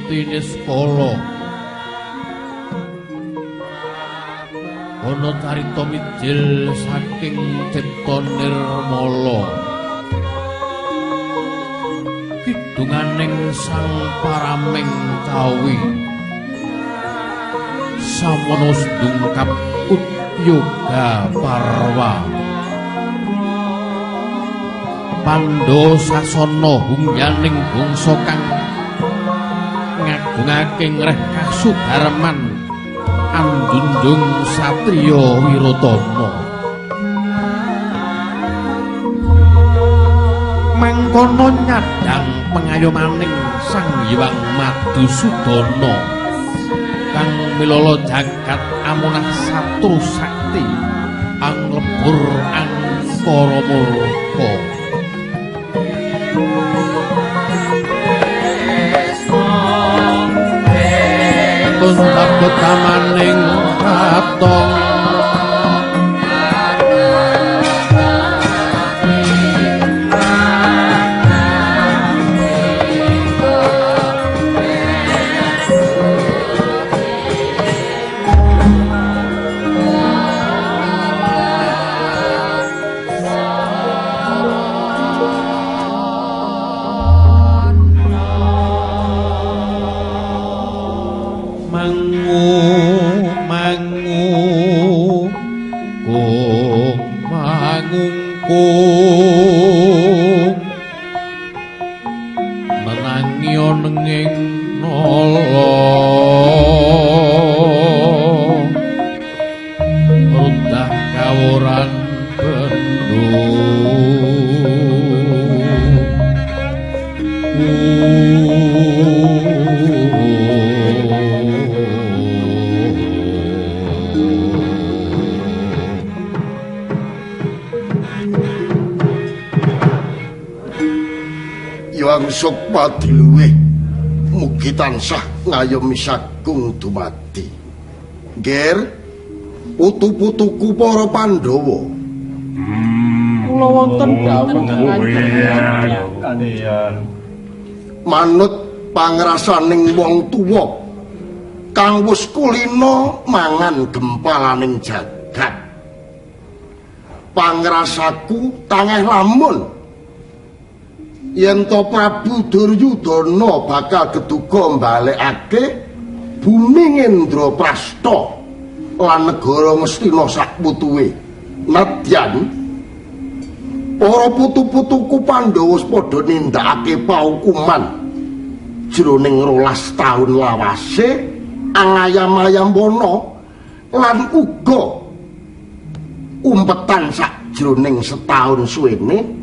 Tiniskala ana carita mijil saking Cipta Nirmala kidunganing sang paraming kawi samono sedungkap Utyoga Parwa Pandhawa sasana hungyaning bangsa kang ngagungake ngreh kasudarman anjunjung satriya Wiratama mangkono nyadhang pengayomaning Sang Hyang Madusudana kang milala jagat amunah satru sakti anglebur angkara murka tuntab betamaning katong Sukmadi luwih mugi tansah ngayomi sagung dumadi. Ger, putu-putuku para Pandhawa. Kula wonten dawuh manut pangrasaning wong tuwa kang wis kulina mangan gempalaning jagat. Pangrasaku tangeh lamun yen to Prabu Duryudana bakal keduga mbalekake bumi Ngendraprastha lan negara Ngastina sakputuhe. Nadyan para putu-putuku Pandhawa padha nindakake paukuman jroning 12 taun lawase angayam-ayam wana lan uga umpetan sakjroning setahun suwene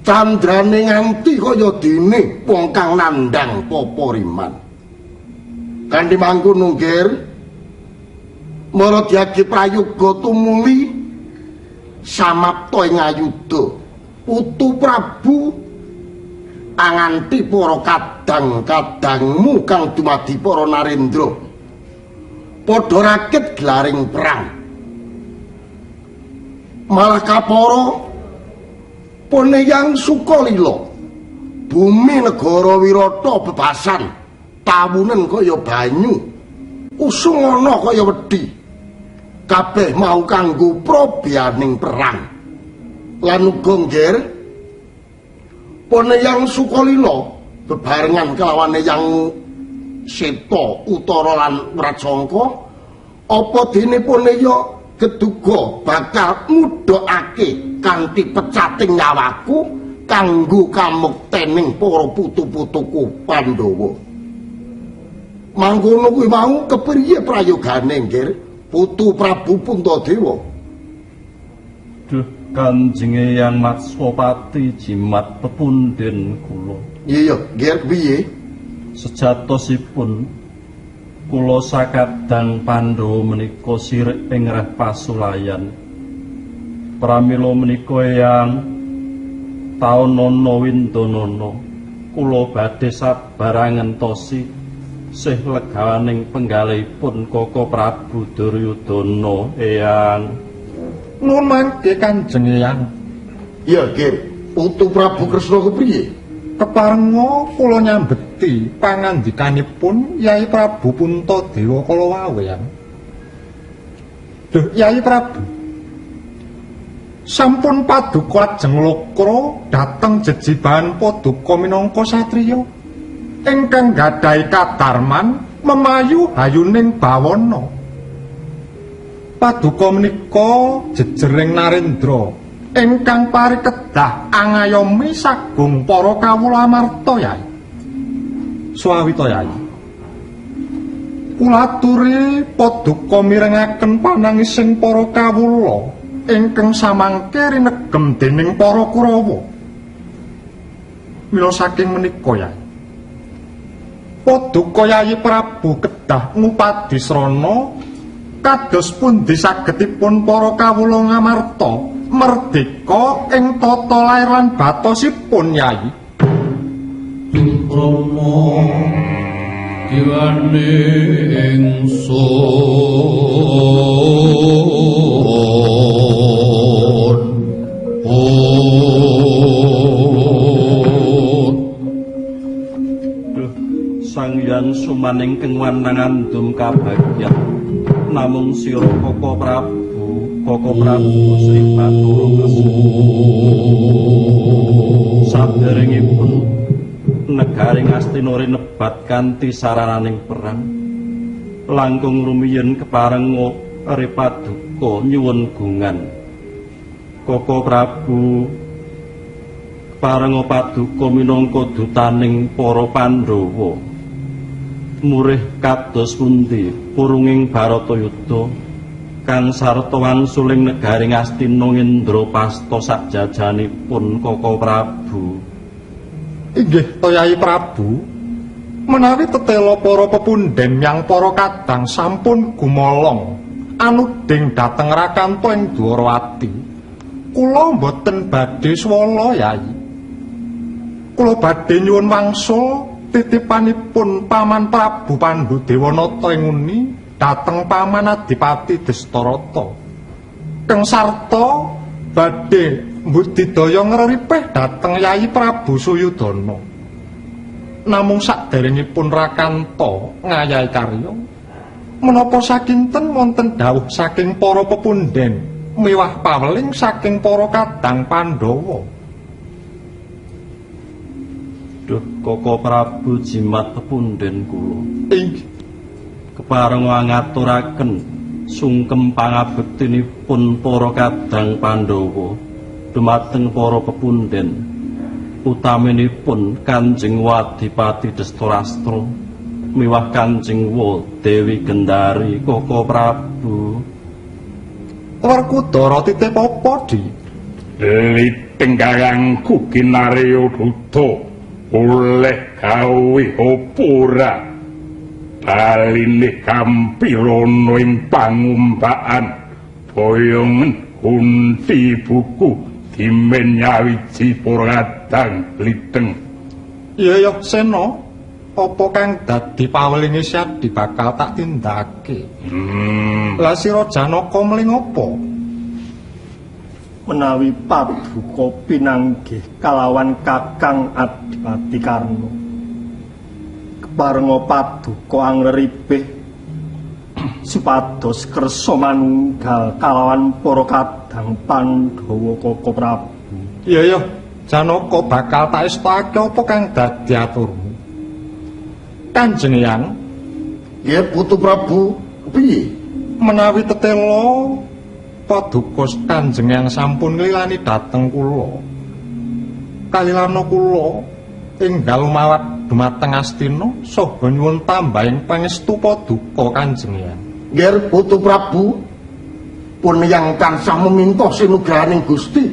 candrane nganti kaya dene wong kang nandhang papariman. Kanthi mangkono nggih Maradyagi prayoga tumuli samapta ing ayuda putu Prabu anganti para kadang-kadangmu kang dumadi para Narendra padha rakit glaring perang malah kapara Poneyang Sukalila bumi negara Wirata bebasan tawunen kaya banyu usung ana kaya wedi kabeh mau kanggo probianing perang lan uga nggih Poneyang Sukalila bebarengan kelawan Eyang Seta Utara lan Prajangka apa dene Poneya keduga bakal mudhakake kanthi pecating nyawaku kanggo kamuktening para putu-putuku Pandhawa. Mangkono kuwi mau kepriye prayogane nggih Putu Prabu Puntadewa? Duh Kanjeng Eyang Matswapati jimat pepundhen kula. Iya, nggih piye? Sejatosipun kula sakadang Pandhawa menika sirik ing reh pasulayan. Pramila menika Eyang taunana windanana kula badhe sabarang ngentosi sih legawaning penggalihipun Koko Prabu Duryudana Eyang. Nuwun mangke Kanjeng Eyang. Iya, nggih. Putu Prabu Kresna kepriye? Keparenga kula nyambeti niti pangandikanipun Yai Prabu Puntadewa kala waweyang. Duh Yai Prabu, sampun paduka lajeng lokra dhateng jejibahan paduka minangka satriya ingkang gadhahi kadarman memayu hayuning bawana. Paduka menika jejering Narendra ingkang parikedah angayomi sagung para kawula amarta Yai. Swawita Yai. Kula aturi paduka mirengaken panangising para kawula ingkang samangke rinegem dening para Kurawa. Mila saking menika Yai, paduka Yai Prabu kedah ngupadi srana kados pundi sagetipun para kawula ngamarta merdeka ing tata lair lan batosipun Yai. Rama diwane ingsun Sang Hyang Sumaning Kengwanang andum kabagyan namung sira Koko Prabu Sri Bathara saderengipun negari Ngastina rinebat kanthi sarananing perang langkung rumiyin kepareng ri paduka nyuwun gungan Koko Prabu pareng paduka minangka dutaning para Pandhawa murih kados pundi purunging Baratayuda kang sarta wangsuling negari Ngastina Indrapasta sakjajanipun Koko Prabu. Inggih to Yai Prabu, menawi tetela para pepunden yang para kadang sampun gumolong anuding dhateng Rakanta ing Dwarawati, kula mboten badhe swala Yai. Kula badhe nyuwun wangsul titipanipun Paman Prabu Pandhu Dewanata ing Uni dhateng Paman Adipati Destarata. Keng sarta badhe mbudidaya ngreripeh dhateng Yai Prabu Suyudana. Namung saderengipun Rakanta ngayahi karya, menapa sakinten wonten dawuh saking para pepunden miwah paweling saking para kadang Pandhawa. Duh Koko Prabu jimat pepunden kula. Inggih. Kepareng ngaturaken sungkem pangabektinipun para kadang Pandhawa dumateng para pepunden utaminipun Kanjeng Wadipati Destarastra miwah Kanjeng Dewi Gendari Koko Prabu. Werkudara titip apa Di? Liteng kakangku Kinarya Duta oleh gawe apa ora baline kampirana ing pangumbaan boyongen kunti buku dimen nyawiji para kadang Liteng. Iya ya Sena, apa kang dadi pawelinge Syadi bakal tak tindakake. Lah sira Janaka mling apa? Menawi paduka pinanggih kalawan Kakang Adipati Karna keparenga paduka angleripih supados kersa manunggal kalawan para kadang Pandhawa Koko Prabu. Iya ya Janaka bakal tak estake apa kang dadi aturmu. Kanjeng Hyang, Ya Putu Prabu, piye? menawi tetela paduka Kanjeng Hyang sampun nglilani dhateng kula. Kalilana kula enggal mawat dumateng Astina saha nyuwun tambahing pangestu paduka Kanjeng Hyang. Ger Putu Prabu, pun yang tansah meminta sinugrahaning Gusti,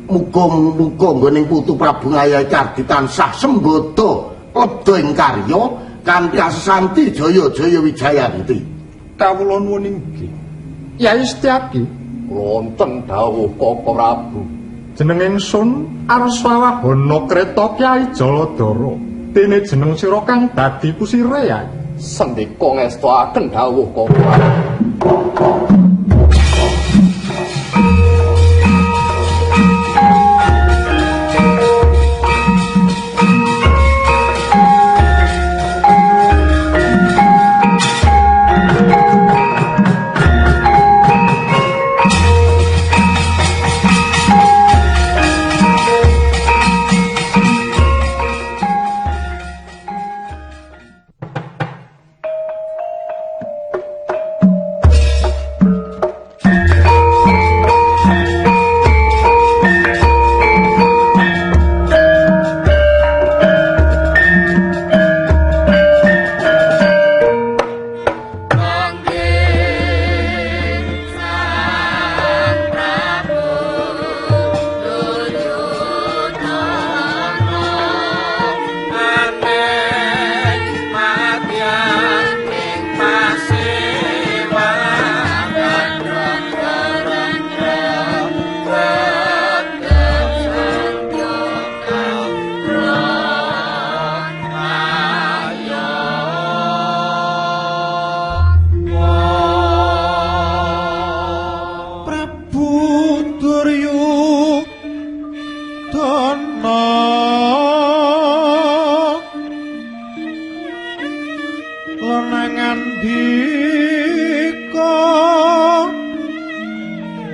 muga-muga nggoning Putu Prabu ngayahi kardi tansah sembodo lebda ing karya kanthi asesanti jaya-jaya wijayanti. Kawula nuwun inggih. Yai Setyaki, wonten dawuh Koko Prabu. jeneng ingsun Arswawahana Kreta Kyai Jaladara. Dene jeneng sira kang dadi kusire Yai. Sendika ngestuaken dawuh Koko Prabu.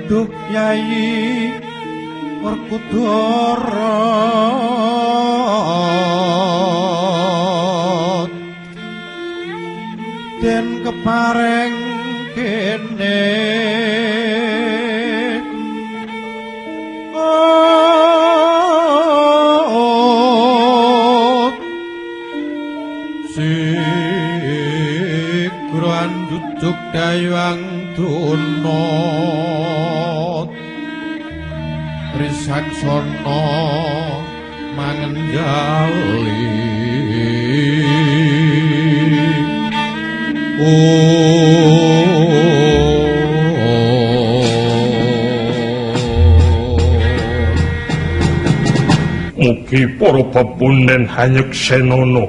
duh Yayi Werkudara den kepareng kene sikran jujuk dayang tunot risaksana mangenjali Mugi para pepunden hanyeksenana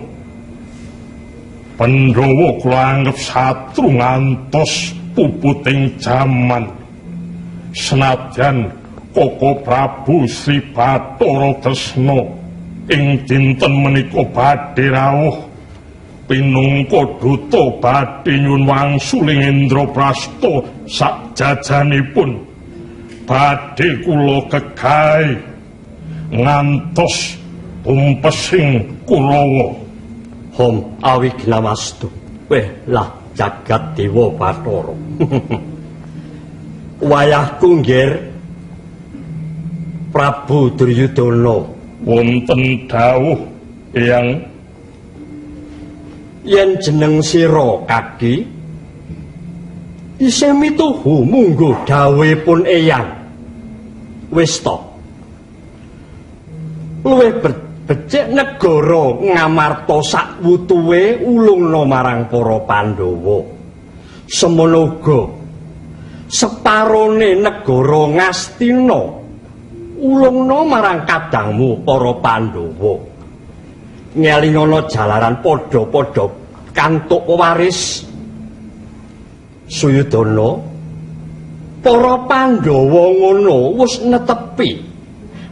Pandhawa kula anggep satru ngantos puputing jaman senadyan Koko Prabu Sri Bathara Tresna ing dinten menika badhe rawuh pinungka duta badhe nyuwun wangsuling Indraprasta sakjajanipun badhe kula kegawe ngantos umpesing Kurawa. Hom Awignamastu weh lah jagat Dewa Bathara. Wayahku nggih Prabu Duryudana wonten dawuh Eyang yen jeneng sira Kaki isih mituhu munggo dawuhipun Eyang wis ta luwih becik negara Ngamarta sakwutuhe ulungna marang para Pandhawa semono uga separone negara Ngastina ulungna marang kadangmu para Pandhawa ngelingana jalaran padha-padha kantuk pewaris Suyudana para Pandhawa ngono wis netepi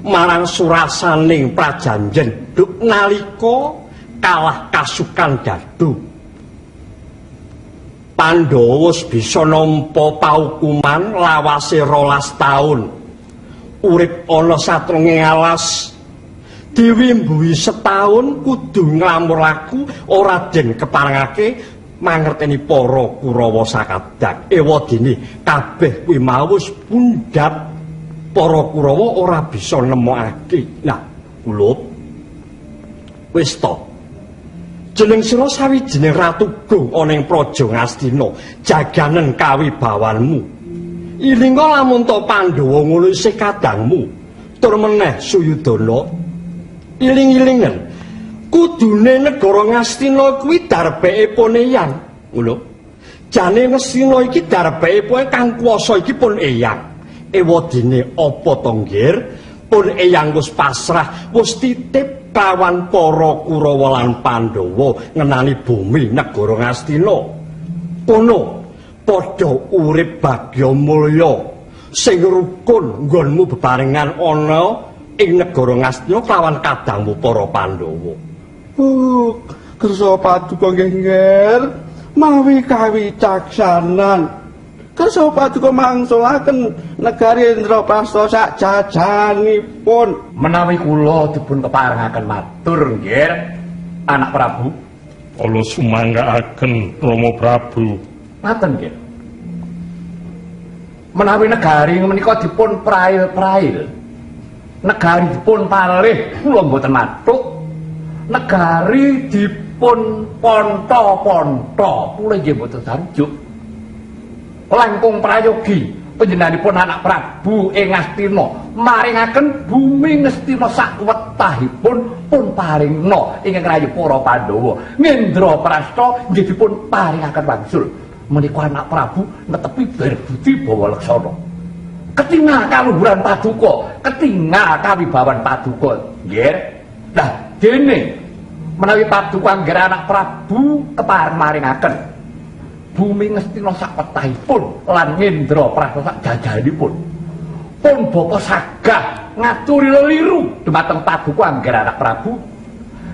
marang surasaning prajanjen duk nalika kalah kasukan Dadu Pandhawa wis bisa nampa paukuman lawase 12 taun urip ana satrenge alas diwimbuhi setahun kudu nglamur laku ora den keparengake mangerteni para Kurawa sakadak ewadene kabeh kuwi mau wis pundhap para Kurawa ora bisa nemokake. Nah, kula wis ta jeneng sira sawijining ratu go ana ing praja Ngastina jaganen kawibawanmu ilinga lamun ta Pandhawa ngono isih kadangmu tur meneh Suyudana iling-ilingen kudune negara Ngastina kuwi darbekipun Eyang ngono jane Ngastina iki darbekipun kang kuwasa iki pun Eyang ewadene apa to nggih pun Eyang wis pasrah wis titip kawan para Kurawa lan Pandhawa ngenani bumi negara Ngastina kono padha urip bagya mulya sing rukun nggonmu bebarengan ana ing negara Ngastina kelawan kadangmu para Pandhawa. Kersa paduka nggih mawi kawicaksanan. Kersa paduka mangsulaken negari Indraprasta sak jajanipun. Menawi kula dipun keparengaken matur nggih anak Prabu. kula sumanggaaken Rama Prabu. Ngaten nggih. Menawi negari menika dipun prail-prail. Negari dipun palih kula mboten matuk. Negari dipun ponto-ponto kula nggih mboten sanjuk. Langkung prayogi panjenenganipun anak Prabu ing Ngastina maringaken bumi Ngastina sakwetahipun pun paringna ingkang rayi para Pandhawa. Ngendraprasta nggih dipun paringaken wangsul. Menika anak Prabu netepi berbudi bawa leksana. Ketingal kaluhuran paduka, ketingal kawibawan paduka. Nggih. Lah dene menawi paduka nggih anak Prabu kepareng maringaken bumi Ngastina sakwetahipun lan Ngendraprasta sak jajanipun. Pun bapa sagah ngaturi leliru dumateng paduka nggih anak Prabu.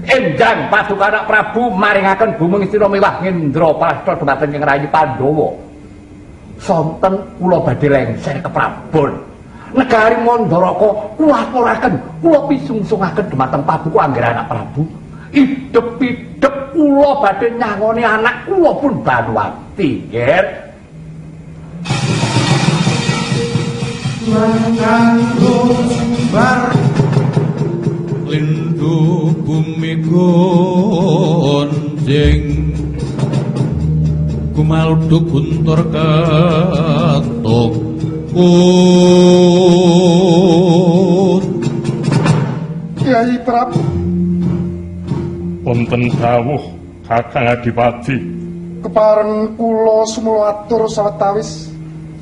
Enjang paduka anak Prabu maringaken bumi Ngastina miwah Ngendraprasta dumateng ing rayi Pandhawa. sonten kula badhe lengser ke Prabon. Negari Mandaraka kula aturaken, kula pisungsungaken dhumateng Paduka Angger Anak Prabu. Idep-idep kula badhe nyangoni anak kula pun Banuwati, nggih. Lindu bumi gonjing kumaldu guntur ketuk Kyai Prabu Wonten dawuh Kakang Adipati. kepareng kula sumula atur sawetawis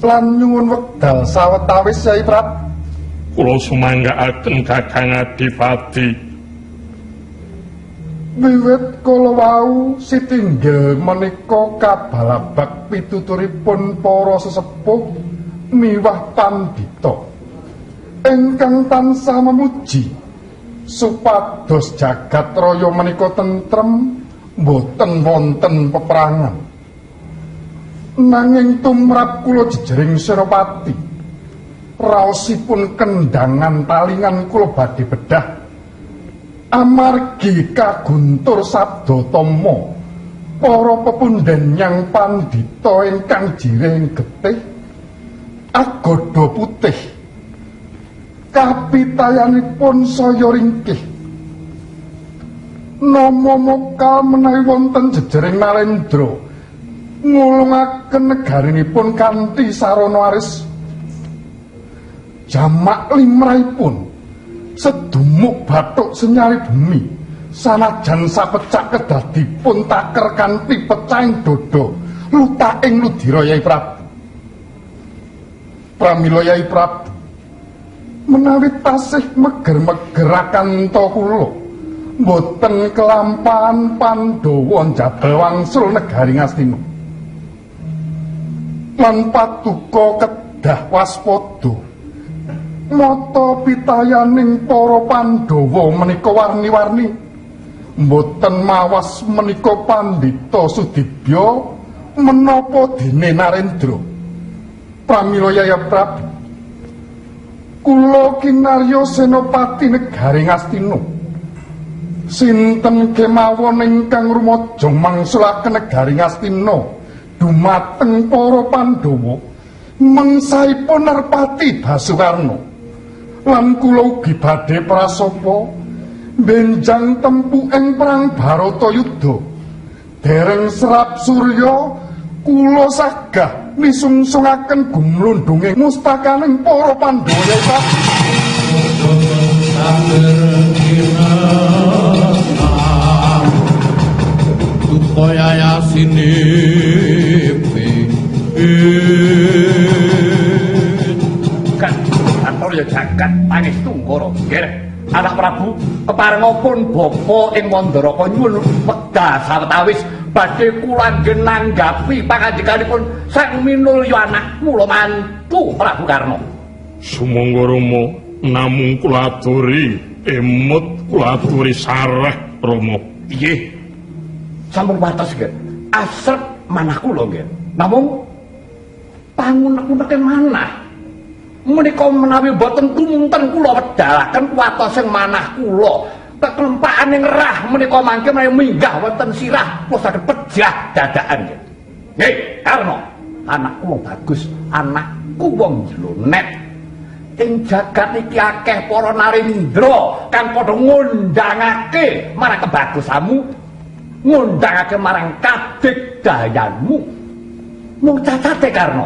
lan nyuwun wekdal sawetawis Kyai Prabu. Kula sumanggaaken Kakang Adipati. Wiwit kala wau sitinggil menika kabalabak pituturipun para sesepuh miwah pandhita ingkang tansah memuji supados jagat raya menika tentrem boten wonten peperangan. Nanging tumrap kula jejering Senopati raosipun kendangan talingan kula badhe bedah amargi kaguntur sabda tama para pepunden yang pandhita ingkang jireng getih agoda putih kapitayanipun saya ringkih nama mokal menawi wonten jejering Narendra ngulungaken negarinipun kanthi sarana aris jamak limrahipun sedumuk bathuk senyari bumi sanajan sapecak kedadipun taker kanthi pecahing dada lutaing ludira Yai Prabu. Pramila Yai Prabu menawi tasih meger-megeraken ta kula boten kelampahan Pandhawa njabel wangsul negari Ngastina lan paduka kedah waspada mata pitayaning para Pandhawa menika warni-warni mboten mawas menika Pandhita Sudibya menapa dene Narendra. Pramila Yai Prabu kula kinarya Senopati negari Ngastina sinten kemawon ingkang rumaja mangsulaken negari Ngastina dumateng para Pandhawa mengsaipun Narpati Basukarna lan kula ugi badhe prasapa benjang tempu ing perang Baratayuda dereng serap surya kula sagah nisungsungaken gumlundhunge mustakaning para Pandhawa Yai Prabu. supaya yasinipi Kan atur ya jagat pangestu Ngara. Nggih, Anak Prabu keparengipun bapa ing Mandaraka nyuwun wekdal sawetawis badhe kula nanggapi pangandikanipun Sang Minulya anak kula mantu Prabu Karna. Sumangga Rama namung kula aturi emut kula aturi sareh Rama. Nggih. Sampun wates nggih. Asrep manah kula nggih. Namung pangunek-uneken manah menika menawi boten tumunten kula wedalaken kuwatosing manah kula kekempaning rah menika mangke minggah wonten sirah kula saged pejah dadakan nggih. Nggih, Karna, anak kula bagus, anakku wong jlonet. Ing jagat iki akeh para narendra kang padha ngundangake marang kebagusanmu, ngundangake marang kadigdayanmu. Mung cacate Karna.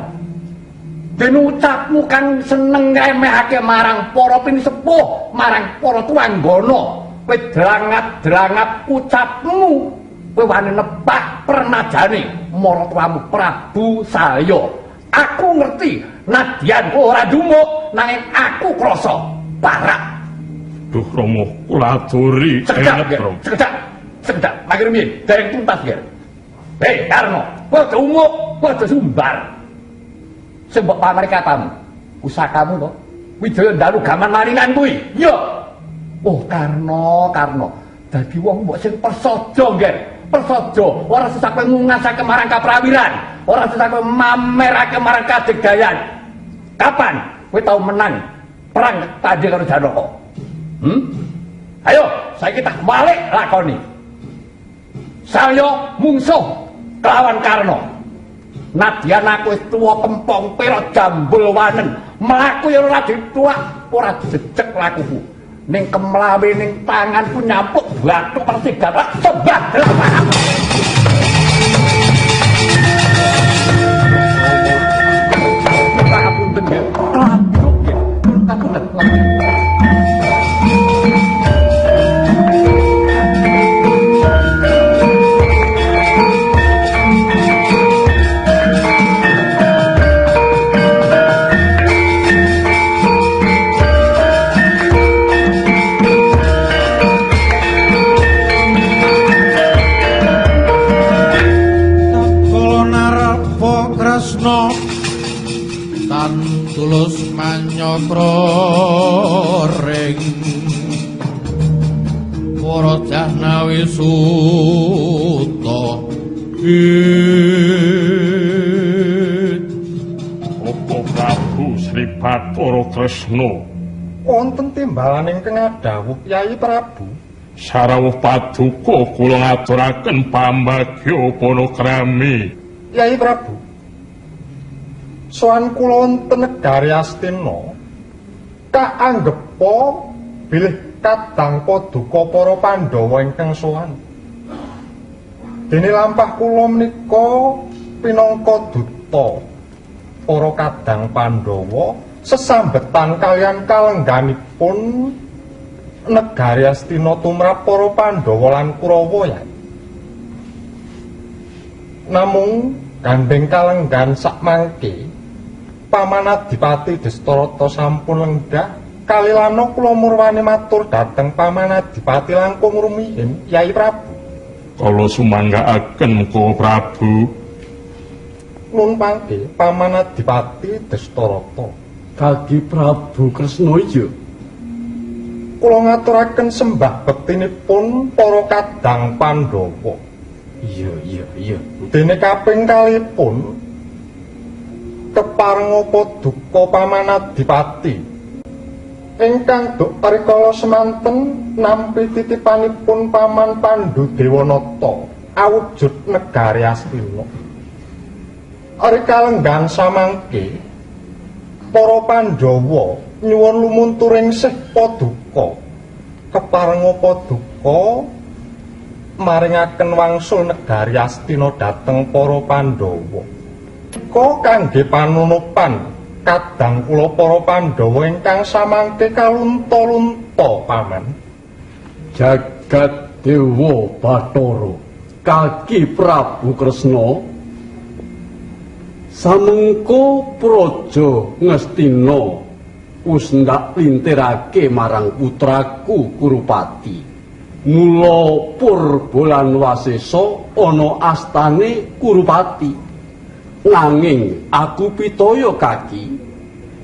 Den ucapmu kang seneng ngremehake marang para pinisepuh, marang para tuanggana. Kowe drangat-drangat ucapmu, kowe wani nebak pernajane maratuwamu Prabu Salya. Aku ngerti nadyan ora dumuk nanging aku krasa barak. Duh Rama, kula aturi enet Rama. Sekedap, makin rumiyin, dereng tuntas nggih. Hei Karna, kowe dumuk, kowe sumbar. Sing mbok pamari katamu, pusakamu to. Wijaya ndalu gaman maringan kuwi. Iya. Oh Karna, dadi wong mbok sing prasaja nggih. Prasaja ora sesak ngungasake marang kaprawiran, ora bisa kowe mamerake marang kadigdayan. Kapan kowe tau menang perang tadi karo Janaka? Ayo, saiki tak balik lakoni. Saya mungsuh kelawan Karna. Nadyan aku wis tuwa kempong pira jambul wanen, mlaku ya ora dituak, ora jejeg lakuku. Ning kemlawe ning tanganku nyampuk batu persigat sembah. Ngapunten nggih. Klanduk nggih. Ngapunten. Tan tulus manyokro ring para Jahnawi Suta Apa Prabu Sri Bathara Kresna Wonten timbalan ingkang adhawuh Yai Prabu. sarawuh paduka kula ngaturaken pambagya panakrami. Yai Prabu, sowan kula wonten negari Astina kaanggepa bilih kadang paduka para Pandhawa ingkang sowan. Dene lampah kula menika pinangka duta para kadang Pandhawa sesambetan kalian kalengganipun negari Astina tumrap para Pandhawa lan Kurawa ya. Namung gandeng kalenggan sakmangke Paman Adipati Destarata sampun lenggah kalilana kula murwani matur dhateng Paman Adipati langkung rumiyin Yai Prabu. Kala sumanggaaken Kula Prabu. Nun pangke Paman Adipati Destarata. Kagi Prabu Kresna iya. Kula ngaturaken sembah bektinipun para kadang Pandhawa. Iya. Dene kaping kalipun keparenga paduka Paman Adipati ingkang duk rikala semanten nampi titipanipun Paman Pandhu Dewanata awujud negari Astina. Rikala lenggan samangke para Pandhawa nyuwun lumunturing sih paduka keparenga paduka maringaken wangsul negari Astina dhateng para Pandhawa. Kok kangge panunupan kadang kula para Pandhawa ingkang samangke kalunta-lunta Paman. Jagat Dewa Bathara Kagi Prabu Kresna samengko praja Ngastina wis ndak lintirake marang putraku Kurupati. Mula Purbalan Wasesa ana astane Kurupati. Nanging aku pitaya Kaki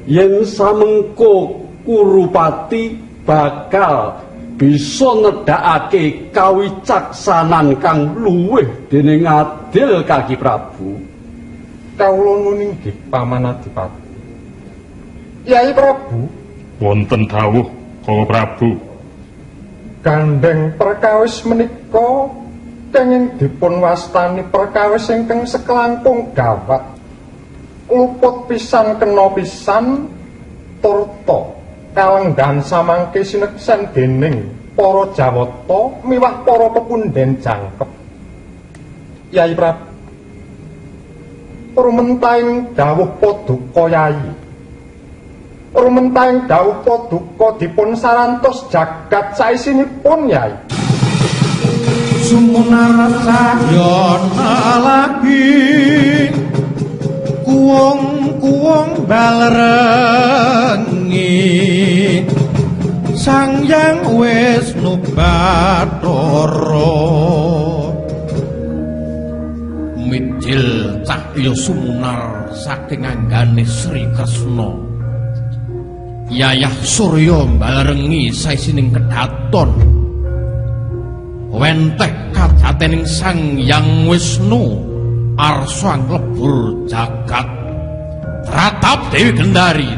yen samengko Kurupati bakal bisa nedhakake kawicaksanan kang luwih dening adil Kaki Prabu. Kawula nuwun inggih Paman Adipati. Yai Prabu, Wonten dawuh Kala Prabu. gandeng perkawis menika kenging dipun wastani perkawis ingkang sekelangkung gawat. Luput pisan kena pisan turta kalenggan samangke sineksen dening para Jawata miwah para pepundhen jangkep. Yai Prabu, rumentaing dawuh paduka Yai. Rumentaing dawuh paduka dipun sarantos jagat saisinipun Yai. Sumunar sadyana lagi kuwung-kuwung balerengi Sang Hyang Wisnu Bathara midil cahya sumunar saking anggane Sri Kresna. Yayah Surya mbalerengi saisining kedaton wentek kadatening Sang Hyang Wisnu arsa nglebur jagat ratap Dewi Gendari.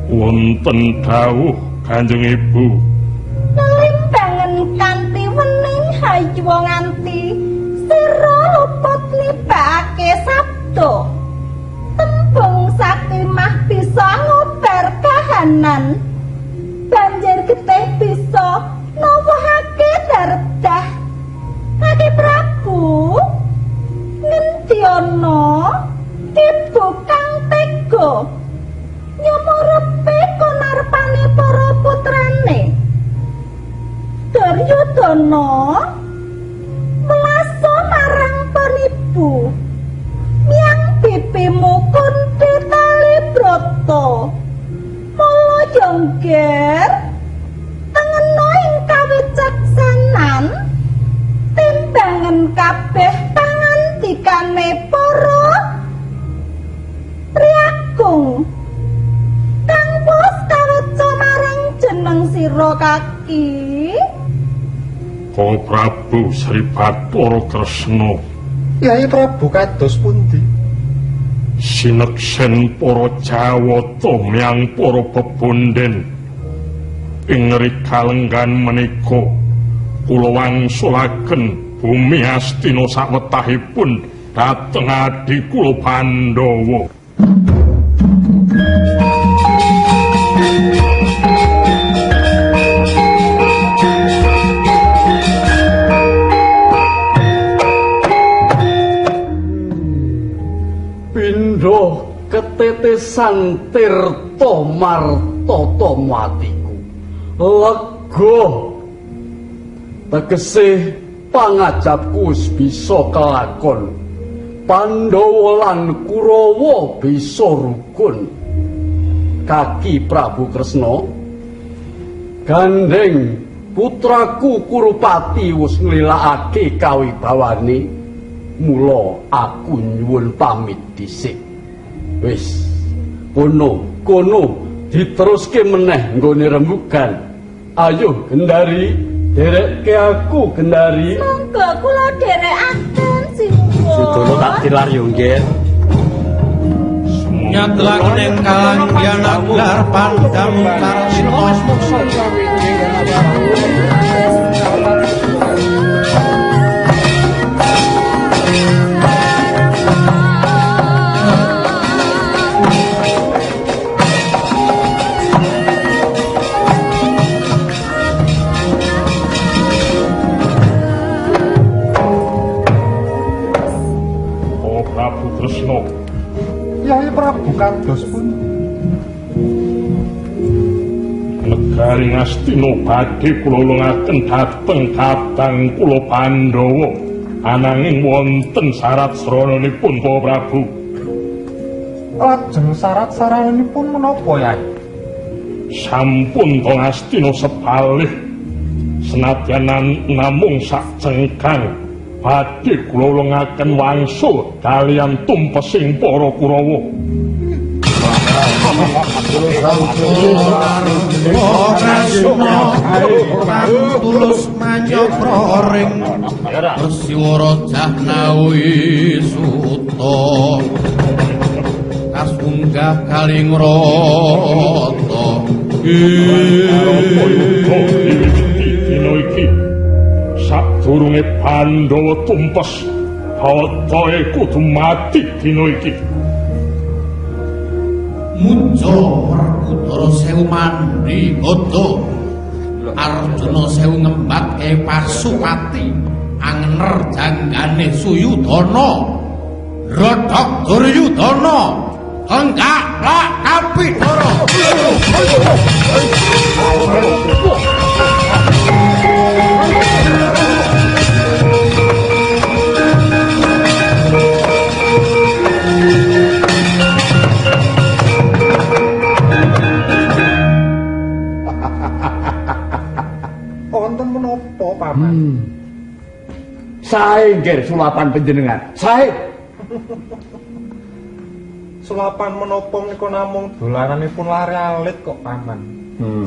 Wonten dawuh Kanjeng Ibu. Limbangan kanthi wening hayu nganti sira luput nibake sabda. Tembung sakimah bisa ngobar kahanan. Banjir getih bisa nuwuhake dardah. Kaki Prabu ngendi ana ibu kang tega nyumurepe konarpane para putrane. Duryudana melasa marang penibu miang bibimu Kunti Talibrata. Mula jongger tengena ing kawicaksanan timbangan kabeh pangandikane para Priagung kang pos kaweca marang jeneng sira kaki. Ko Prabu Sri Bathara Kresna. Yai Prabu kados pundi? Sineksen para Jawata miang para bebonden ing rikalenggan menika kula wangsulaken bumi Astina sawetahipun dhateng adi kula Pandhawa. Pindha ketetesan tirta martata matiku. Lega tegese pangajapku wis bisa kelakon. Pandhawa lan Kurawa bisa rukun. Kaki Prabu Kresna gandeng putraku Kurupati wis nglilakake kawibawane. Mula aku nyuwun pamit dhisik. Wis, kono diteruske meneh nggone rembugan. Ayo Gendari, derekke aku Gendari. Monggo kula dherekaken Sinuwun. Sedaya tak tilar yo nggih. Nyatelaken ing kalanggihan aglar pandam karasina. Kresna. Yai Prabu kados pundi? Negari Ngastina badhe kula lungaken dhateng katang kula Pandhawa. Ananging wonten syarat srananipun Para Prabu. Lajeng syarat-syaranipun menapa, Yai? Sampun to Ngastina sepalih senadyan namung sak cengkang badhe kula lungaken wangsul kaliyan tumpesing para Kurawa. Tulus manyapra ring Persiwara Jahnawi Suta kasunggah Kalingrata dina iki sadurunge Pandhawa tumpes Bawatae kudu mati dina iki. Mujo Werkudara sewu mandi godo Arjuna sewu ngembat Pasupati Angner janggane Suyudana Rodhok Duryudana enggak lak Kapidara. Wonten menapa, Paman? Sae nggih sulapan panjenengan. Sae. Selapan menapa menika namung dolaranipun lare alit kok paman.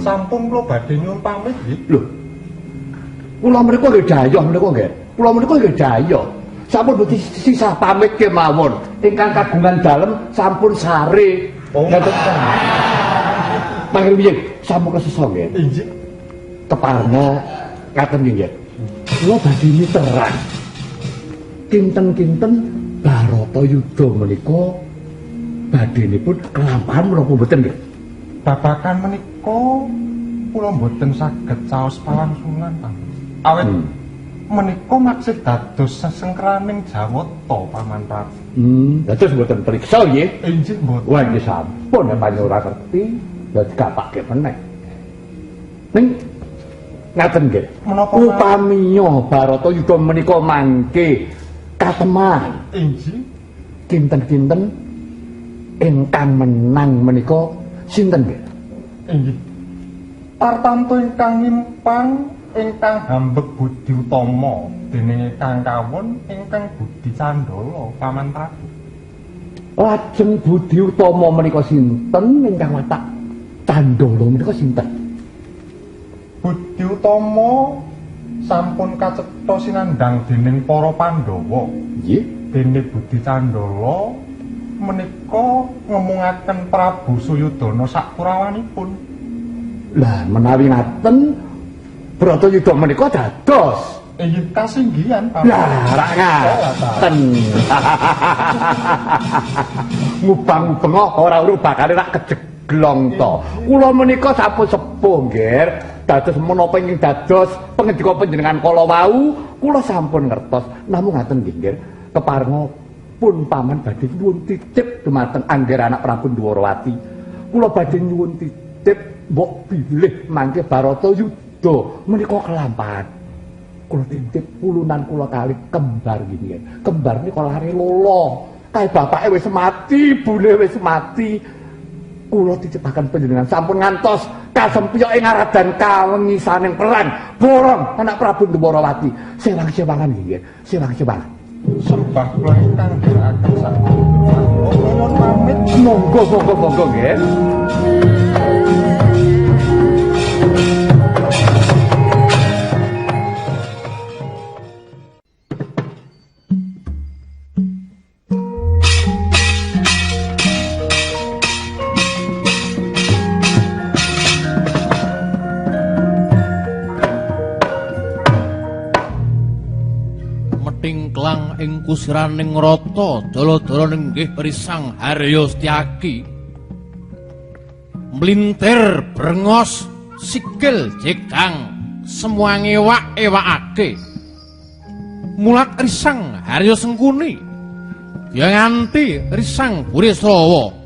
Sampun kula badhe nyuwun pamit nggih. Lho. Kula mriku nggih dayoh menika nggih. Kula mriku nggih dayoh. Sampun mboten sisa pamit kemawon. Ingkang kagungan dalem sampun sare. Ngaten ta. Panggil piye? Sampun kesesa nggih. Inggih. Keparna ngaten nggih. Kula badhe miteran. Kinten-kinten Baratayuda menika badhenipun kelampahan menapa mboten nggih? Babakan menika kula mboten saged caos palangsungan, Pak. Awit menika maksud dados sesengkraning Jawata, Paman Prabu. Dados mboten priksa nggih? Inggih mboten. Wah, nggih sampun nek panjenengan ora ngerti, dadi kapake meneh. Ning ngaten nggih. Menapa upamiya Baratayuda menika mangke kateman. Inggih. Kinten-kinten ingkang menang menika sinten nggih? Inggih. Tartamtu ingkang nyimpang ingkang hambek Budi Utama dening ingkang kawon ingkang Budi Candala, Paman Prabu. Lajeng Budi Utama menika sinten ingkang watak Candala menika sinten? Budi Utama sampun kacetha sinandhang dening para Pandhawa. Nggih. Dene Budi Candala menika ngemungaken Prabu Suyudana sakurawanipun. Lah menawi ngaten Baratayuda menika dados inggih kasinggihan, Pak. Lah ra ngaten. Mubang-mubeng ora bakal rak kejeglong to. Kula menika sampun sepuh nggih. Dados menapa ingkang dados pangandika panjenengan kala wau, kula sampun ngertos. Namung ngaten nggih, keparenga pun paman badhe nyuwun titip dumateng Angger anak Prabu Dwarawati. Kula badhe nyuwun titip mbok bilih mangke Baratayuda menika kelampahan. Kula titip pulunan kula kali kembar nggih. Kembar nika lare lolo. Kae bapake wis mati, ibune wis mati. Kula titipaken panjenengan sampun ngantos kasempya ing aradan kawengisaning perang borong anak Prabu Dwarawati. Sewang-sewangan nggih, sewang-sewangan. Sembah kula ingkang dirakaken sampun. Nuwun pamit. Monggo nggih. Tingklang ing kusiraning rata dala-dala nenggih risang Harya Setyaki mlintir brengos sikil jekang semua ngewak-ewakake mulat risang Harya Sengkuni ya nganti risang Burisrawa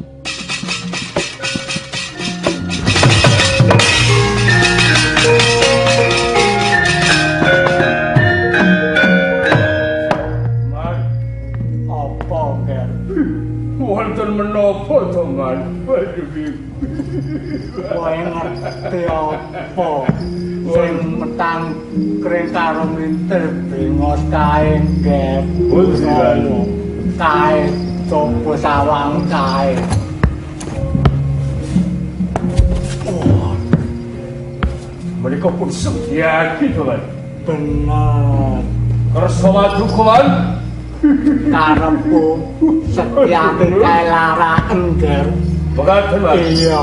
menapa to, Man? Kowe ngerti apa? Sing metang kring karo minter bengos kae gebul kae coba sawang kae. Mereka pun Setyaki to, Man. Benar. Kersa maju kawan. Karepku Setyaki kae lara engger. Mekaten, Mas. Iya.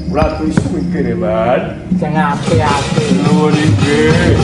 Kula tuwis mikir, Man. Sing apik-apik. Nuwun inggih.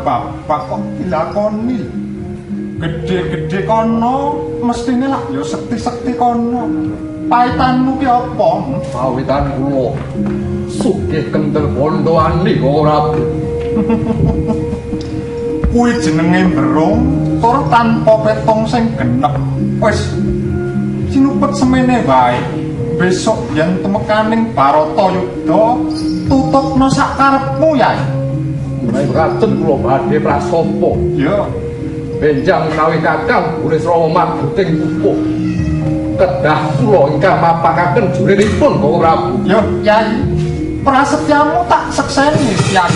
Bapak kok dilakoni gede-gede kono mestine lak ya sekti-sekti kono. Paitanmu ki apa? Pawitan kula sugih kendel bondhoane ora. Kuwi jenenge mberung tur tanpa petong sing genep. Wis sinupet semene wae. Besok yen temekaning Baratayuda tutupno sak karepmu yai. Mulai raden kula badhe prasapa. Ya, benjang menawi Kakang Buris Rama Maguting pupuh. Kedah kula ingkang mapakaken juriripun Bapak Prabu. ya yai. Prasetyamu tak sekseni yai.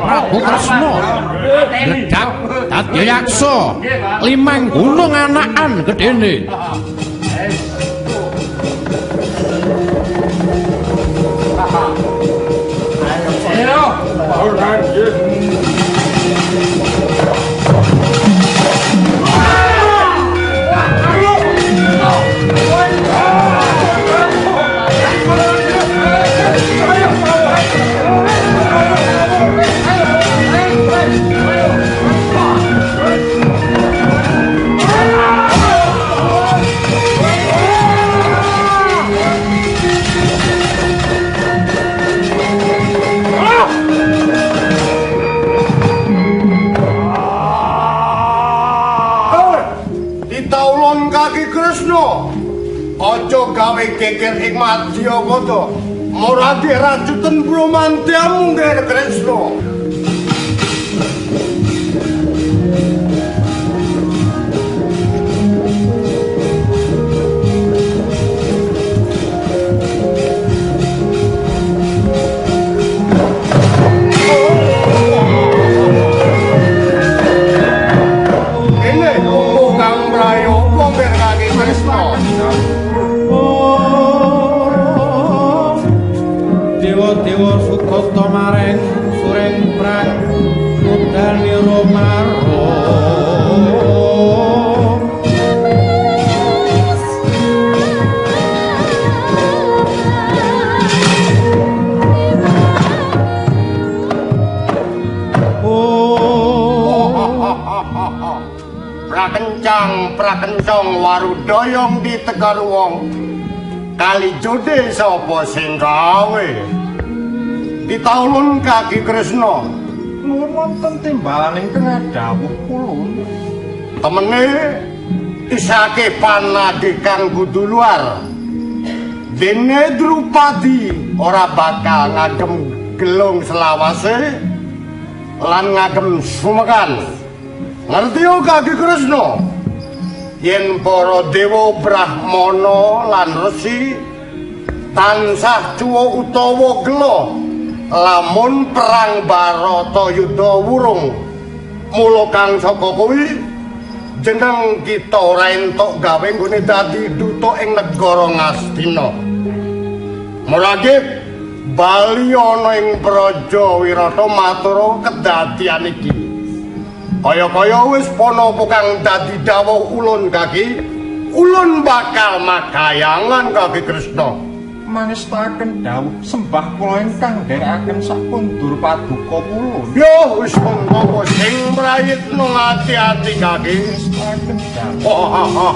Prabu Kresna Gedhap Tadyayaksa limang gunung anakan gedene. Aja gawe geger ing Madyapada. Moradi rajuten Bramantyamu nggih Kresna. Ini Kang Prayoga nggih Kresna. Dewa Sukata mareng sureng prang Kudani Romaro. Prakencang warudoyong di Tegaruwong. Kali jode sapa sing gawe? Ditaulun kaki Kresna. Nuwun wonten timbalaning tengah dawuh kula. Temene isake panade kang kudu luar. Dene Drupadi ora bakal ngagem gelung selawase lan ngagem sumekan. Ngerti yo kaki Kresna? Yen para dewa Brahmana lan Resi tansah cuwa utawa gelo lamun perang Baratayuda wurung. Mula kang saka kuwi jeneng kita ora entuk gawe nggone dadi duta ing negara Ngastina. Mulane bali ana ing Praja Wirata matur kedadian iki. Kaya-kaya wis ponopo kang dadi dawuh ulun kaki ulun bakal magayangan Kaki Kresna. Mangestaken dawuh sembah kula ingkang nderekaken sakundur paduka kula. Yo wis monggo sing mrayitna ati-ati Kaki. Mangestaken dawuh.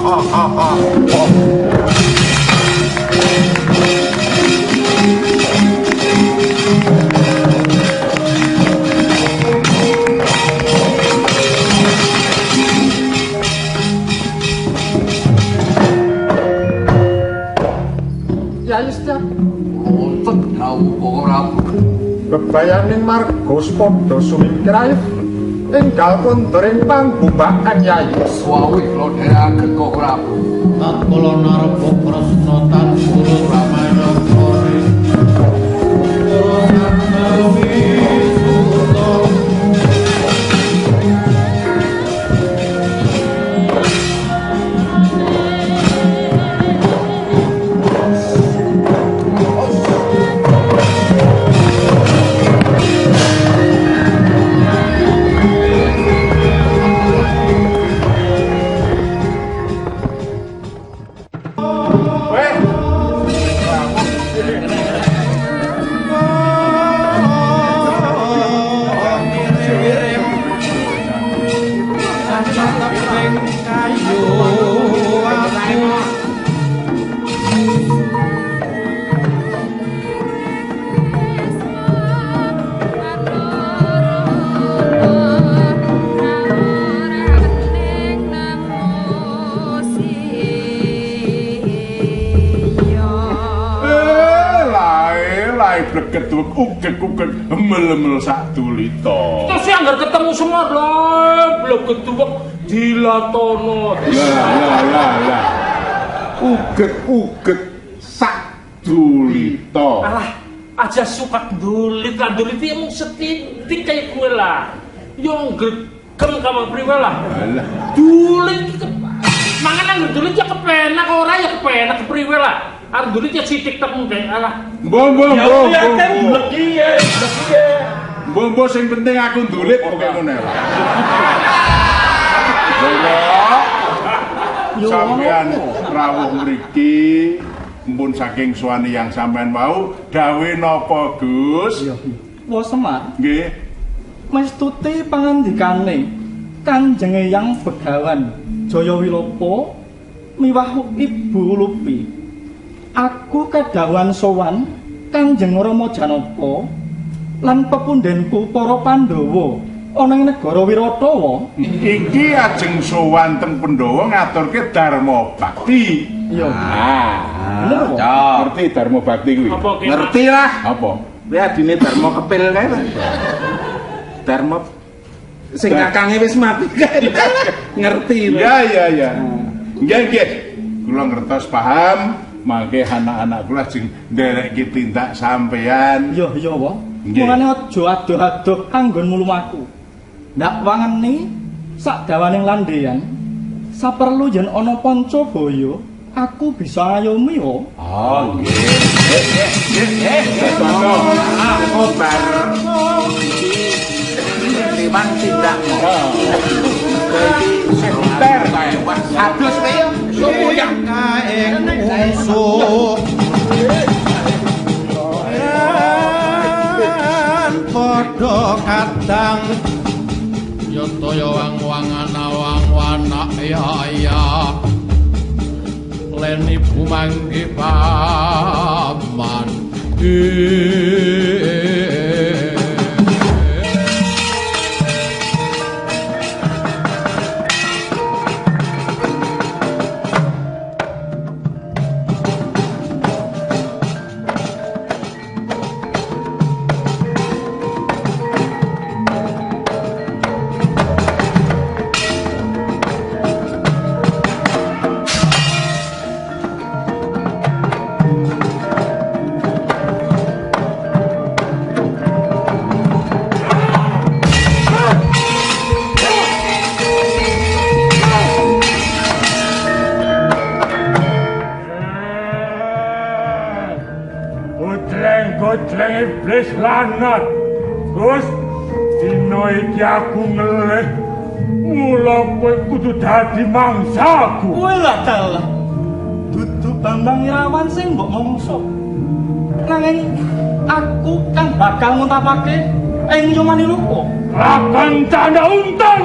Yayi Setyaki. Wonten dawuh Koko Prabu. Bebayaning margos padha sumingkir ayuh enggal kondoring pangbumbakan Yayi. Suwi kula dherekaken Koko Prabu. Tatkala narpa Kresna tan guru Ramayana kori. Blekeduk ugek-ugek mel-mel sak tulita. Terus yang nggak ketemu semua lah, blekeduk dilatono. Lah. Ugek-ugek sak tulita. Alah, aja suka dulit lah, dulit itu emang setitik kayak gue lah. Yang gergem sama priwe lah. Dulit itu mangan yang dulit ya kepenak, orang ya kepenak priwe lah. Arep dulit ya sitik temu kayak alah. Mbok. Iya. Mbok sing penting aku ndulit pokoke ngono lah. Sampeyan rawuh mriki mpun saking suwani yang sampean mau dawuh napa Gus? Wa Semar. Nggih. Mestuti pangandikane Kanjeng Eyang Begawan Jayawilopo miwah Ibu Lupi. Aku kadhawan sowan Kanjeng Rama Janaka lan pepundhenku para Pandhawa ana ing negara Wiratawa. Iki ajeng sowan teng Pandhawa ngaturke Dharma Bakti. Iya. Bener kok. Ngerti Dharma Bakti kuwi? Ngerti lah. Apa? Kuwi adine Darma Kepil kae. Darma sing kakange wis mati kae. Ngerti. Iya. Nggih. Kula ngertos paham. Mangke anak-anak kula sing ndereki tindak sampean. Iya, wa. Mulane aja adoh-adoh anggonmu lumaku. Ndak wangeni sak dawaning landheyan. Saperlu yen ana Pancabaya, aku bisa ngayomi wa. Oh, nggih. Aku bar liwat tindakmu. Iki sebentar kae. Adus wae. Sumuyang ing musuh. Padha kadang Yotaya wang-wangan awang-wanak ya Leni bumanggi paman Iblis lanat. Gus, dino iki aku ngelih Mula kowe kudu dadi mangsaku. Kowe lah dalah. Dudu Bambang Irawan sing mbok mangsa. Nanging aku kang bakal nguntapake ing Yomani Lupa. Lakon tanda untang.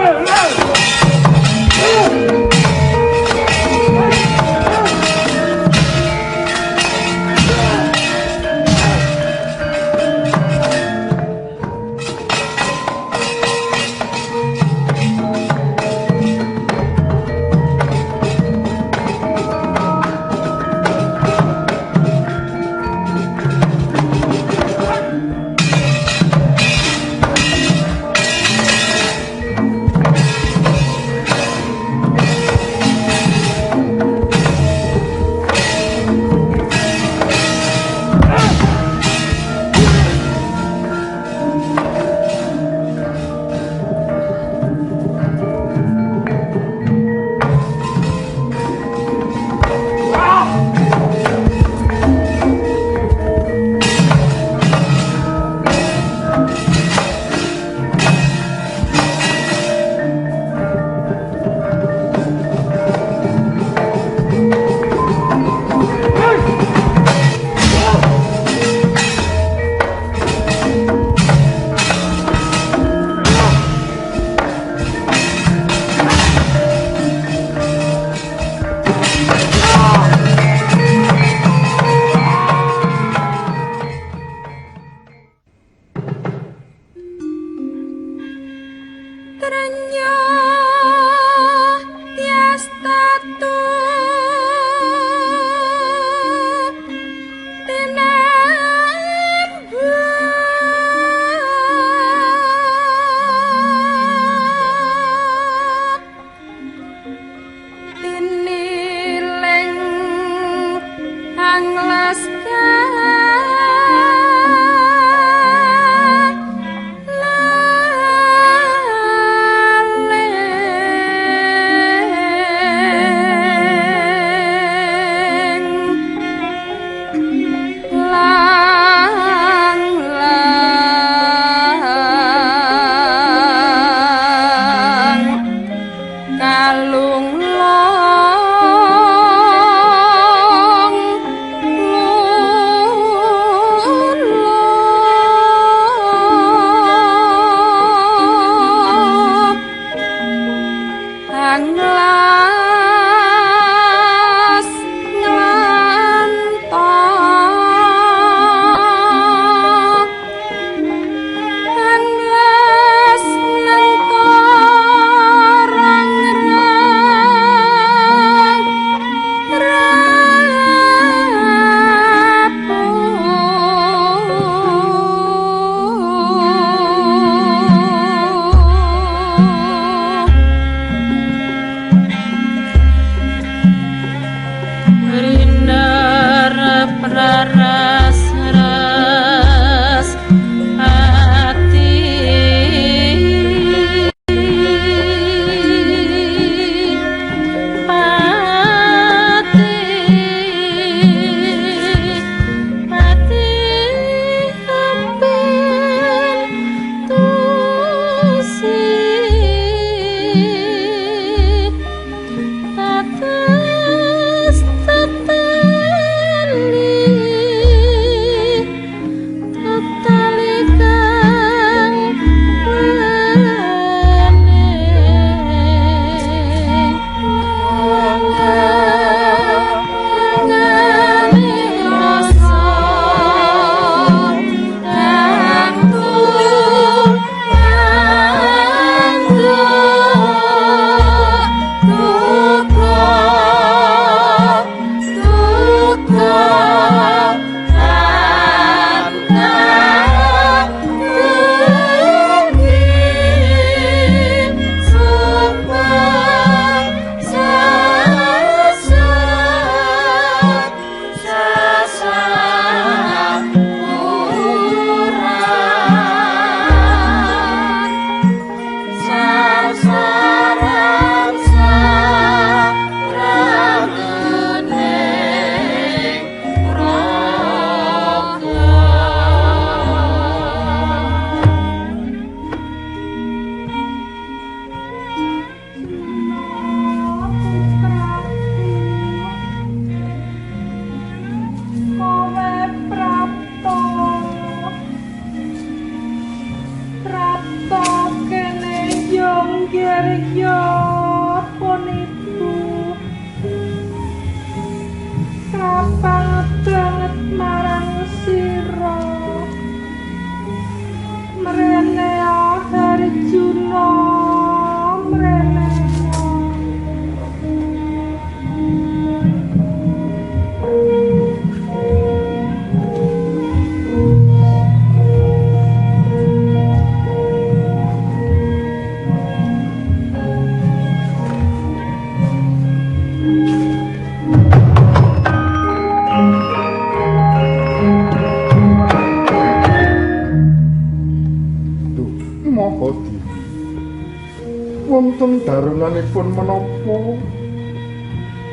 wonten darunganipun menapa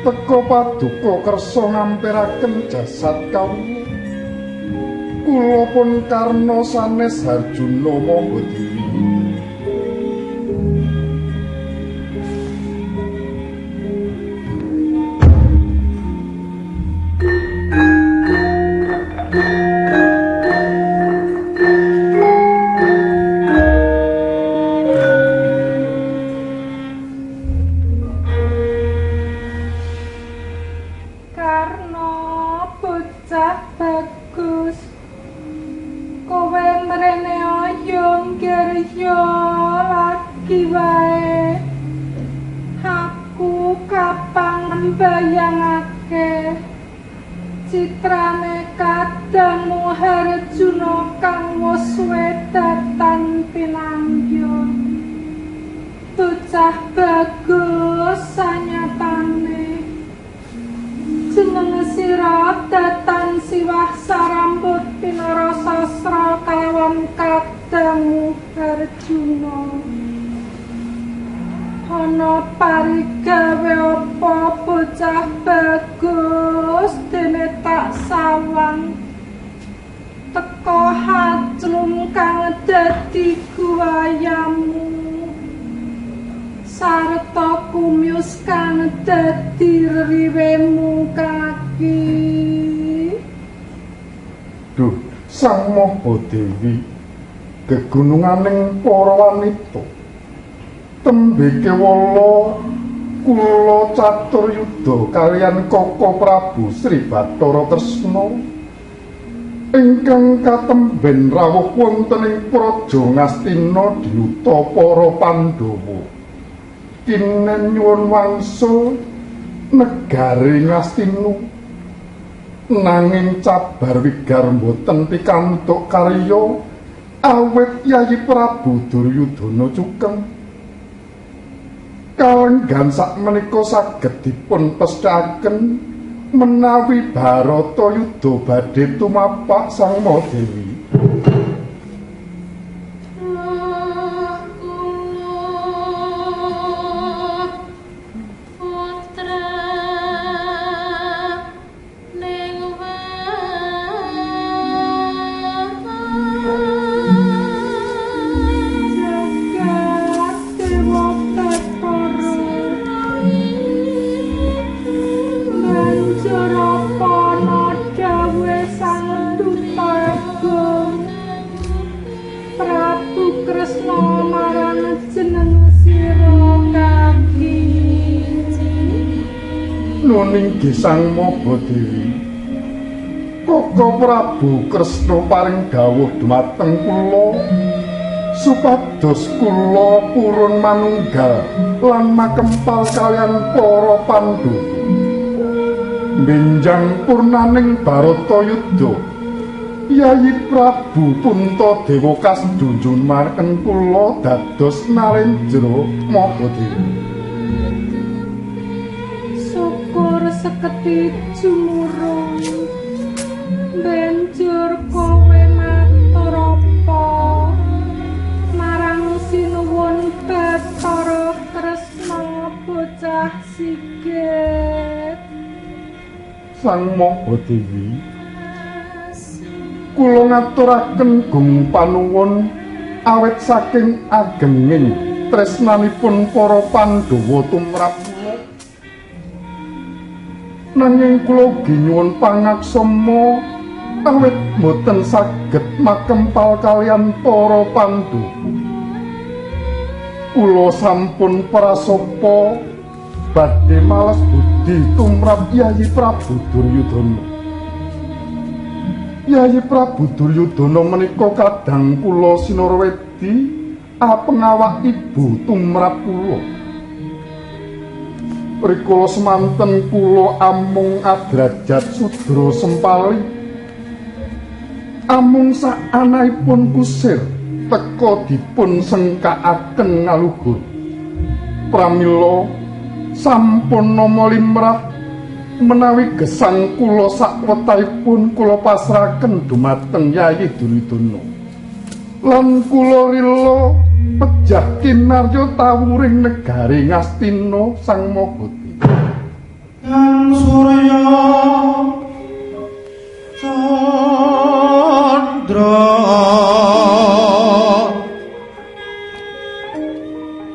teka paduka kersa ngampiraken jasad kawula. Kula pun karna sanes Harjuna Mahadewi. mbayangake citrane kadangmu Harjuna kang wis wedatan pinanggih bocah bagus sanyatane jeneng sira datan siwah sarambut pinara sastra kalawan kadangmu Harjuna. Ana parigawe apa bocah bagus dene tak sawang teka haclung kang dadi guayamu sarta kumius kang dadi riwemu kaki. Duh, Sang Mahadewi gegununganing para wanita tembe kewala kula Caturyuda kaliyan Koko Prabu Sri Bathara Tresna ingkang katemben rawuh wonten ing Praja Ngastina dinuta para Pandhawa kinen nyuwun wangsul negari Ngastina nanging cabar wigar boten pikantuk karya awit Yayi Prabu Duryudana cukeng kalenggan sakmenika saged dipun pesthaken menawi Baratayuda badhe tumapak Sang Mahadewi. Nuninggi Sang Mahadewi Koko Prabu Kresna paring dawuh dhumateng kula supados kula purun manunggal lan makempal kalian para Pandhawa benjang purnaning Baratayuda Yayi Prabu Puntadewa kasdunjun marken kula dados Narendra Mahadewi. Seketi jumurung banjur kowe matur apa marang sinuwun Bathara Tresna bocah sigit. Sang Mahadewi kula ngaturaken gung panuwun awit saking agenging tresnanipun para Pandhawa tumrap nanging kula ugi nyuwun pangaksama awit boten saged makempal kalian para Pandhawa. Kula sampun prasapa badhe malas budi tumrap Yayi Prabu Duryudana. Yayi Prabu Duryudana menika kadang kula Sinarwedi apengawak ibu tumrap kula. Rikala semanten kula amung adrajat sudra sempali amung saanahipun kusir teka dipun sengkakaken ngaluhur pramila sampun nama limrah menawi gesang kula sakwetahipun kula pasrahaken dumateng Yayi Duryudana lan kula rila pejah kinarya tawuring negari Ngastina Sang Magati. Kang Surya Candra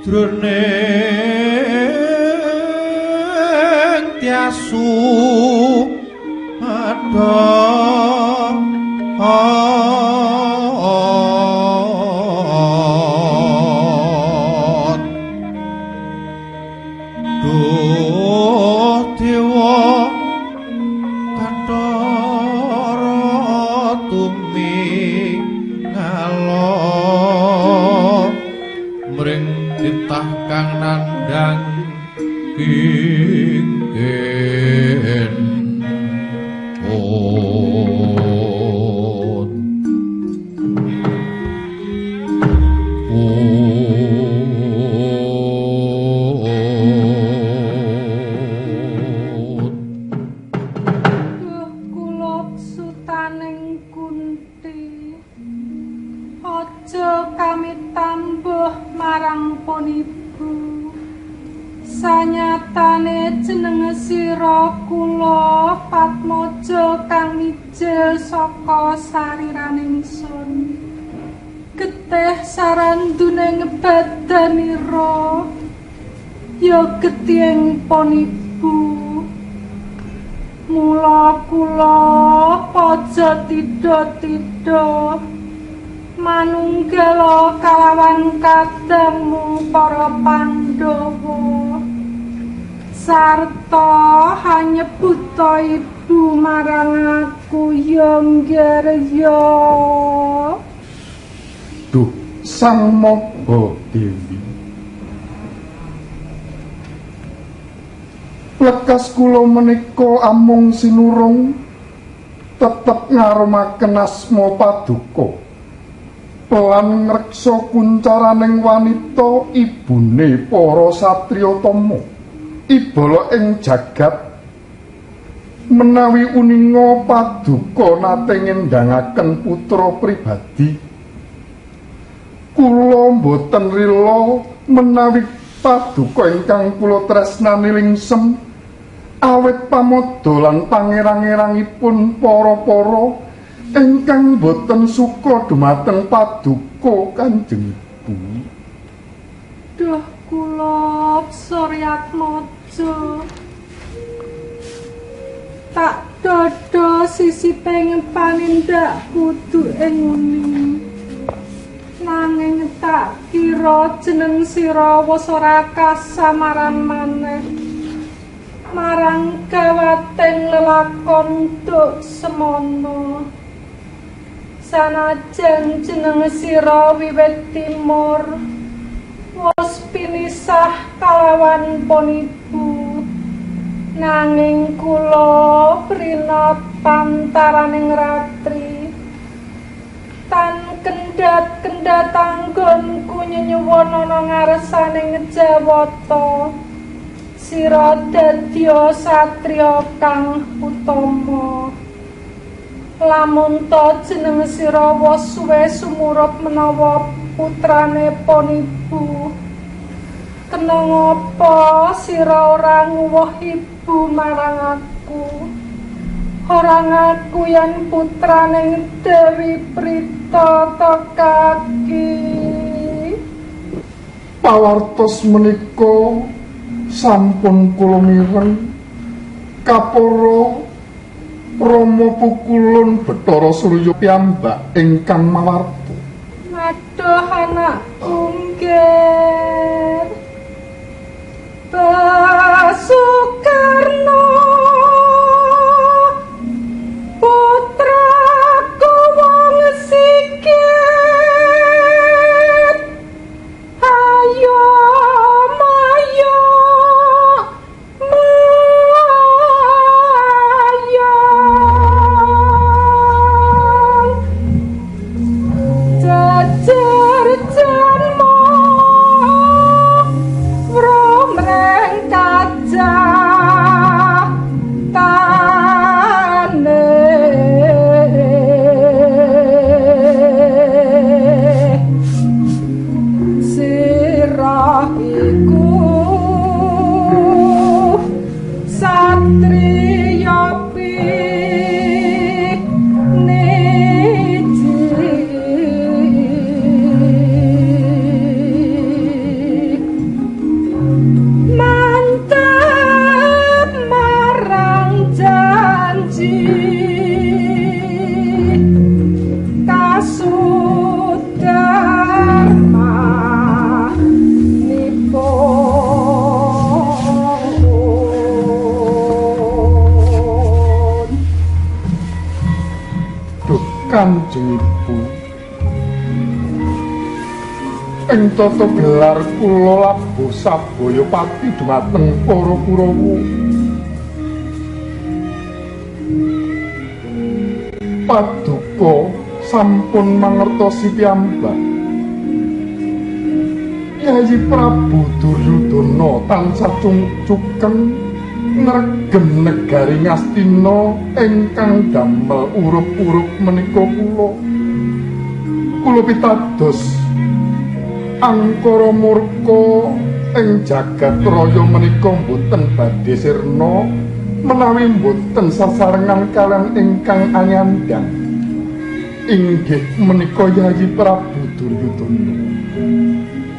jroning tiasu ada Sanyatane jeneng sira kula Patmaja kang mijil saka sariraning sun. Getih saranduning badanira ya getihing poniku. Mula kula paja tida-tida manunggala kalawan kadangmu para Pandhawa sarta hanyebuta ibu marang aku ya nggirya. Duh Sang Maha Dewi, lekas kula menika amung sinurung tetep ngarumaken asma Paduka lan ngreksa kuncaraning wanita ibune para satriya tama ibala ing jagat menawi uninga Paduka nate ngendhangaken putra pribadi. Kula boten rila menawi Paduka ingkang kula tresnani lingsem awit pamodha lan pangerang-erangipun para-para ingkang boten suka dumateng Paduka Kanjeng Ibu. Duh kula Suryatmaja tak dodo sisiping panindak kudu ing ngene. Nanging tak kira jeneng sira wis ora kasamaran maneh marang gawating lelakon duk semono. Sanajan jeneng sira wiwit timur wis pinisah kalawan poniku, nanging kula prina pantaraning ratri tan kendhat-kendhat anggonku nyenyuwun ana ngaresaning Jawata. Sira dadya satriya kang utama. Lamun to jeneng sira wis suwe sumurup menawa putrane poniku, kena ngapa sira ora nguwuh ibu marang aku? Ora ngaku yen putraning Dewi Prita Kaki. Pawartos menika sampun kula mireng kapara Rama Pukulun Bathara Surya piyambak ingkang mawarta. Aduh anakku nggih. Basukarna putraku wong sikit. Ayo mayo Kanjeng Ibu, ing tata gelar kula Labuh Sabaya Pati dhumateng para Kurawa. Paduka sampun mangertosi piyambak. Yayi Prabu Duryudana tansah cungcuken ngregem negari Ngastina ingkang damel urup-urup menika kula. Kula pitados angkara murka ing jagat raya menika boten badhe sirna menawi boten sasarengan kaliyan ingkang anyandang. Inggih menika Yayi Prabu Duryudana.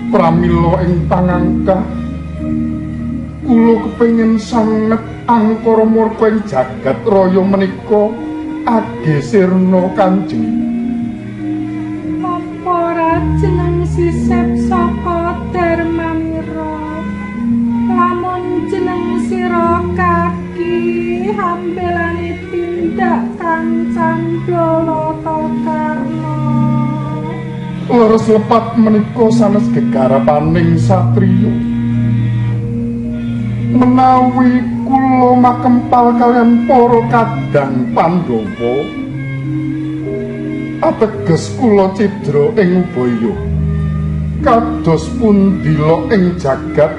Pramila ing pangangkah kula kepengin sanget angkara murka ing jagat raya menika agesirna Kanjeng. Apa ora jeneng sisip saka Darmamira? Lamun jeneng sira kaki hampelane tindak kang candala Karna. Leres lepat menika sanes gegarapaning satriya. Menawi kula makempal kalian para kadang Pandhawa, ateges kula cidra ing ubaya. Kados pundila ing jagat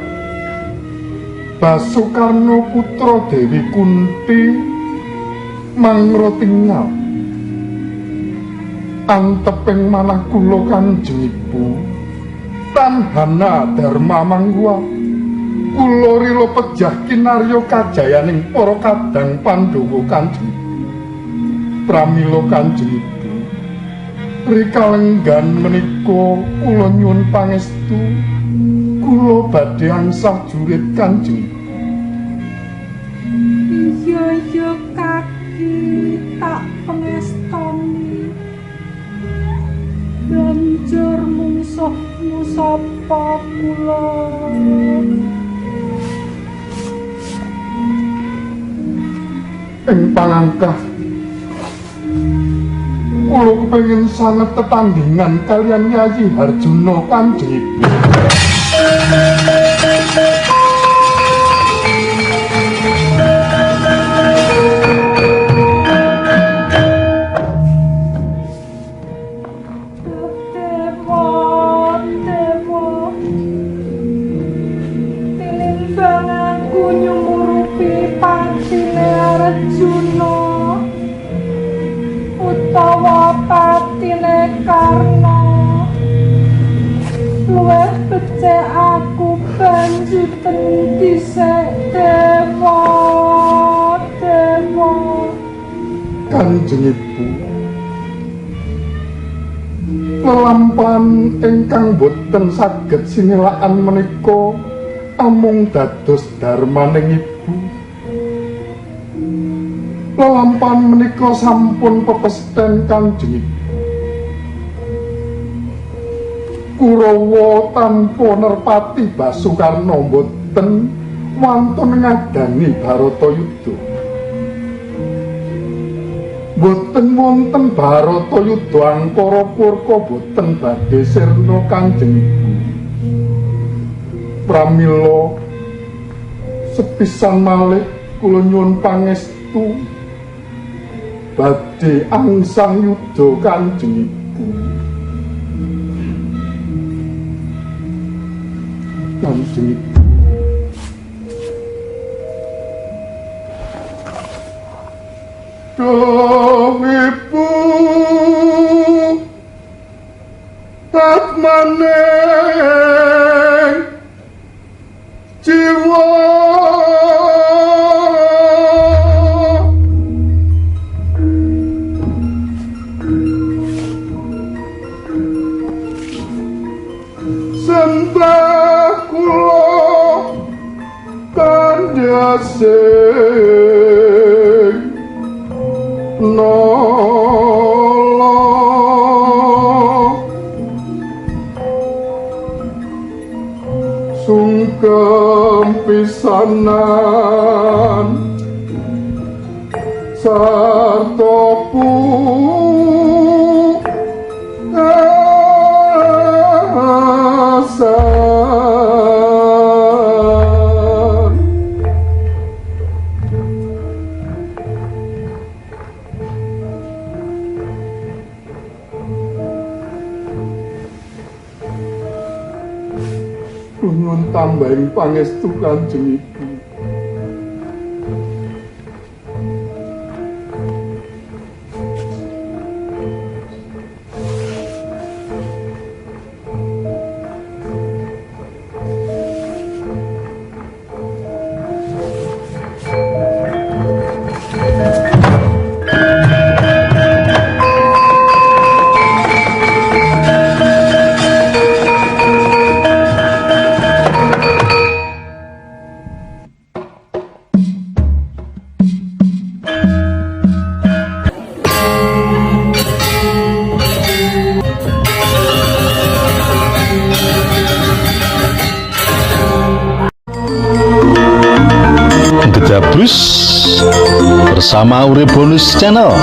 Basukarna putra Dewi Kunti mangro tinggal. Anteping manah kula Kanjeng Ibu tanhana dharma mangwa kula rila pejah kinarya kajayaning para kadang Pandhawa Kanjeng. Pramila Kanjeng Ibu rikalenggan menika kula nyuwun pangestu kula badhe angsah jurit Kanjeng. Iya kaki tak pangestoni. Banjur mungsuhmu sapa kula? Ing pangangkah kula kepengin sanget tetandhingan kalian Yayi Harjuna Kanjeng Ibu. Utawa patine Karna luwih becik aku banjuten dhisik dewa. Kanjeng Ibu, lelampahan ingkang boten saged sinilakan menika amung dados darmaning Ibu. Lelampahan menika sampun pepesten Kanjeng Ibu. Kurawa tanpa nerpati Basukarna boten wantun ngadangi Baratayuda. Boten wonten Baratayuda angkara purka boten badhe sirna Kanjeng Ibu. Pramila sepisan malih kula nyuwun pangestu badhe angsah yuda Kanjeng Ibu. Kanjeng Ibu. Duh Ibu atmaning jiwa sembah kula kandhasing nolong sungkem pisanan sarta nyuwun tambahing pangestu Kanjeng Ibu. Gedabrus bersama Urip Bonus Channel.